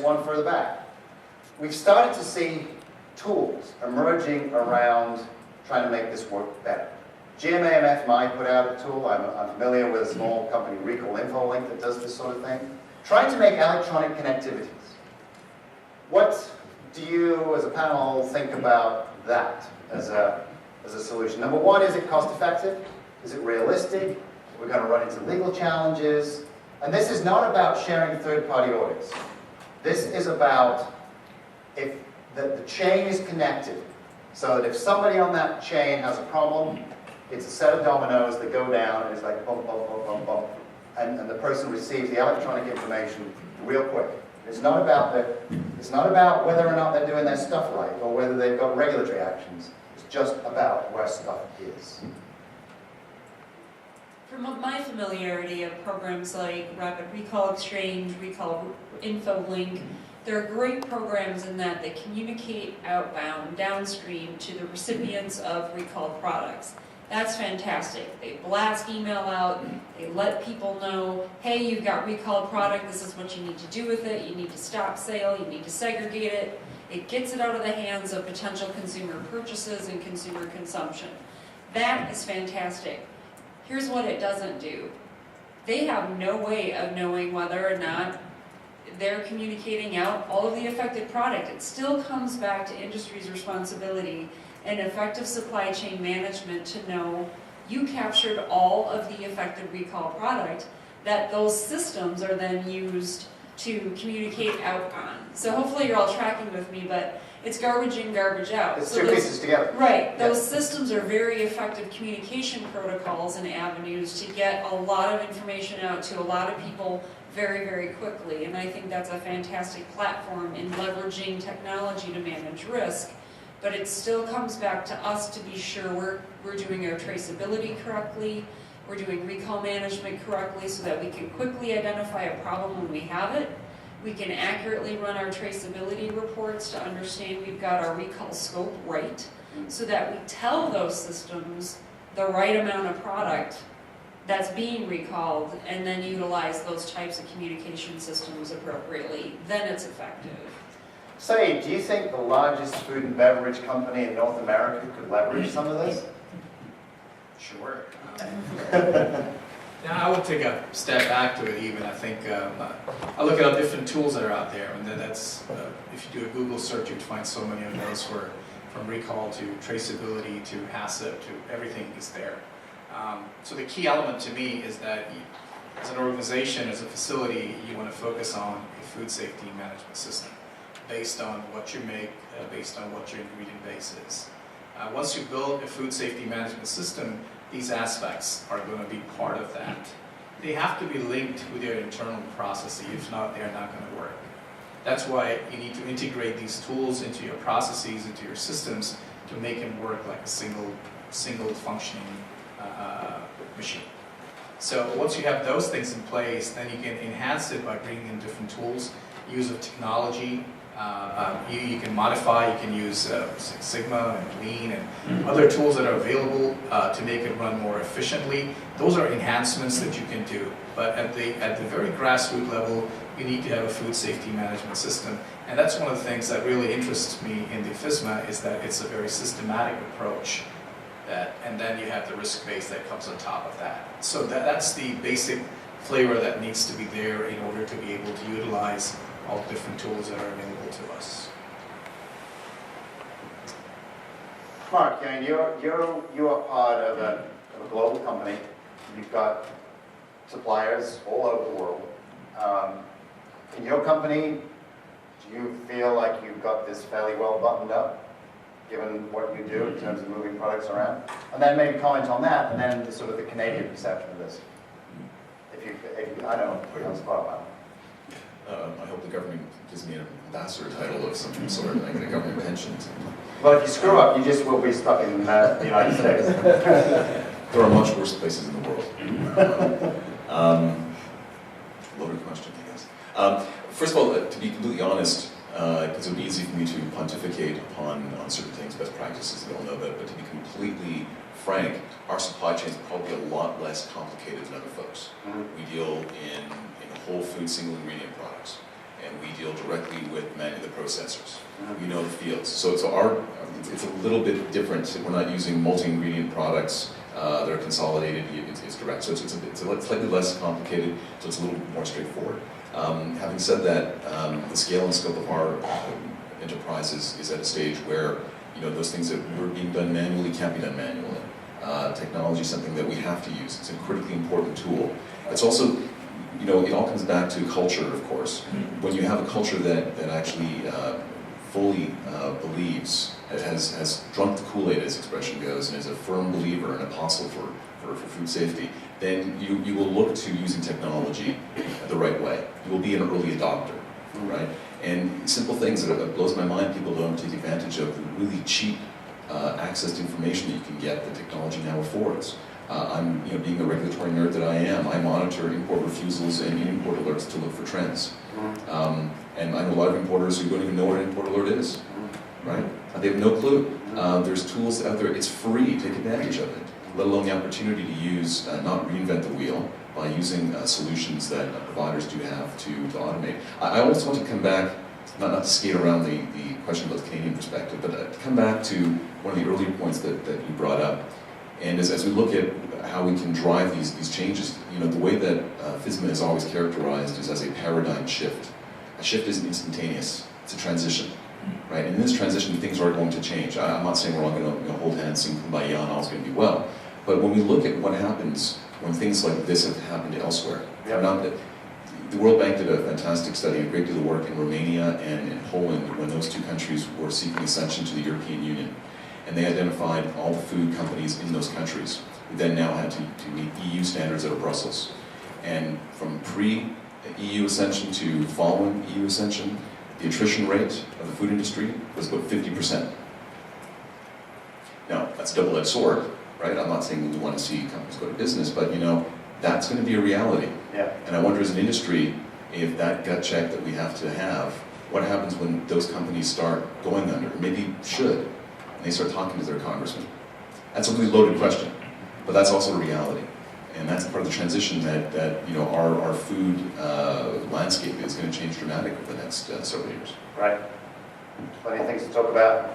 one further back. We've started to see tools emerging around trying to make this work better. GMAMF put out a tool. I'm familiar with a small company, Recall InfoLink, that does this sort of thing. Trying to make electronic connectivities. What do you, as a panel, think about that as a solution? Number one, is it cost effective? Is it realistic? We're going to run into legal challenges. And this is not about sharing third-party orders. This is about if the chain is connected, so that if somebody on that chain has a problem, it's a set of dominoes that go down, and it's like bump, bump, bump, bump, bump, and the person receives the electronic information real quick. It's not about whether or not they're doing their stuff right, or whether they've got regulatory actions. It's just about where stuff is. From my familiarity of programs like Rapid Recall Exchange, Recall InfoLink, there are great programs in that communicate outbound, downstream to the recipients of recalled products. That's fantastic. They blast email out, they let people know, hey, you've got recalled product, this is what you need to do with it, you need to stop sale, you need to segregate it. It gets it out of the hands of potential consumer purchases and consumer consumption. That is fantastic. Here's what it doesn't do. They have no way of knowing whether or not they're communicating out all of the affected product. It still comes back to industry's responsibility and effective supply chain management to know you captured all of the affected recall product, that those systems are then used to communicate out on. So hopefully you're all tracking with me, but it's garbage in, garbage out. It's two pieces together. Right. Those systems are very effective communication protocols and avenues to get a lot of information out to a lot of people very, very quickly. And I think that's a fantastic platform in leveraging technology to manage risk. But it still comes back to us to be sure we're doing our traceability correctly, we're doing recall management correctly so that we can quickly identify a problem when we have it. We can accurately run our traceability reports to understand we've got our recall scope right, so that we tell those systems the right amount of product that's being recalled, and then utilize those types of communication systems appropriately. Then it's effective. Say, do you think the largest food and beverage company in North America could leverage some of this? Sure. Now, I would take a step back to it even. I think I look at different tools that are out there, and then that's, if you do a Google search, you'd find so many of those from recall to traceability to HACCP to everything is there. So the key element to me is that as an organization, as a facility, you want to focus on a food safety management system based on what you make, based on what your ingredient base is. Once you build a food safety management system, these aspects are going to be part of that. They have to be linked with your internal processes. If not, they're not going to work. That's why you need to integrate these tools into your processes, into your systems, to make them work like a single functioning machine. So once you have those things in place, then you can enhance it by bringing in different tools, use of technology. You can modify, you can use Six Sigma and Lean and other tools that are available to make it run more efficiently. Those are enhancements that you can do. But at the very grassroots level, you need to have a food safety management system. And that's one of the things that really interests me in the FSMA, is that it's a very systematic approach. And then you have the risk base that comes on top of that. So that's the basic flavor that needs to be there in order to be able to utilize all the different tools that are available to us. Mark, I mean, you are part of a global company. You've got suppliers all over the world. In your company, do you feel like you've got this fairly well buttoned up, given what you do in terms of moving products around? And then maybe comment on that, and then sort of the Canadian perception of this. If you I don't know, put you on the spot about it. I hope the government gives me an ambassador title of some sort. I get a government pension. Well, if you screw up, you just will be stuck in the United States. There are much worse places in the world. Loaded question, I guess. First of all, to be completely honest, because it would be easy for me to pontificate on certain things, best practices, we all know that, but to be completely frank, our supply chain is probably a lot less complicated than other folks. We deal in whole food, single ingredient products. and we deal directly with many of the processors. Mhm. We know the fields. So it's a little bit different. We're not using multi-ingredient products that are consolidated. It's direct. So it's slightly less complicated, so it's a little more straightforward. Having said that, the scale and scope of our enterprise is at a stage where those things that were being done manually can't be done manually. Technology is something that we have to use. It's a critically important tool. It's also, it all comes back to culture, of course. When you have a culture that actually fully believes, has drunk the Kool-Aid, as the expression goes, and is a firm believer and apostle for food safety, then you will look to using technology the right way. You will be an early adopter, right? And simple things that it blows my mind people don't take advantage of, the really cheap access to information that you can get that technology now affords. I'm, being the regulatory nerd that I am, I monitor import refusals and import alerts to look for trends. And I know a lot of importers who don't even know what an import alert is, right? They have no clue. There's tools out there, it's free, take advantage of it, let alone the opportunity to use, not reinvent the wheel, by using solutions that providers do have to automate. I also want to come back, not to skate around the question about the Canadian perspective, but to come back to one of the earlier points that you brought up. And as we look at how we can drive these changes, the way that FSMA is always characterized is as a paradigm shift. A shift isn't instantaneous, it's a transition, right? And in this transition, things are going to change. I'm not saying we're all going to hold hands, sing Kumbaya, and all's going to be well. But when we look at what happens when things like this have happened elsewhere, the World Bank did a fantastic study, a great deal of work in Romania and in Poland when those two countries were seeking accession to the European Union. And they identified all the food companies in those countries who then now had to meet EU standards out of Brussels. And from pre-EU ascension to following EU ascension, the attrition rate of the food industry was about 50%. Now, that's a double-edged sword, right? I'm not saying we want to see companies go to business, but that's going to be a reality. Yeah. And I wonder as an industry, if that gut check that we have to have, what happens when those companies start going under, maybe should, and they start talking to their congressman? That's a really loaded question, but that's also a reality. And that's part of the transition that our food landscape is going to change dramatically over the next several years. Right. Plenty of things to talk about.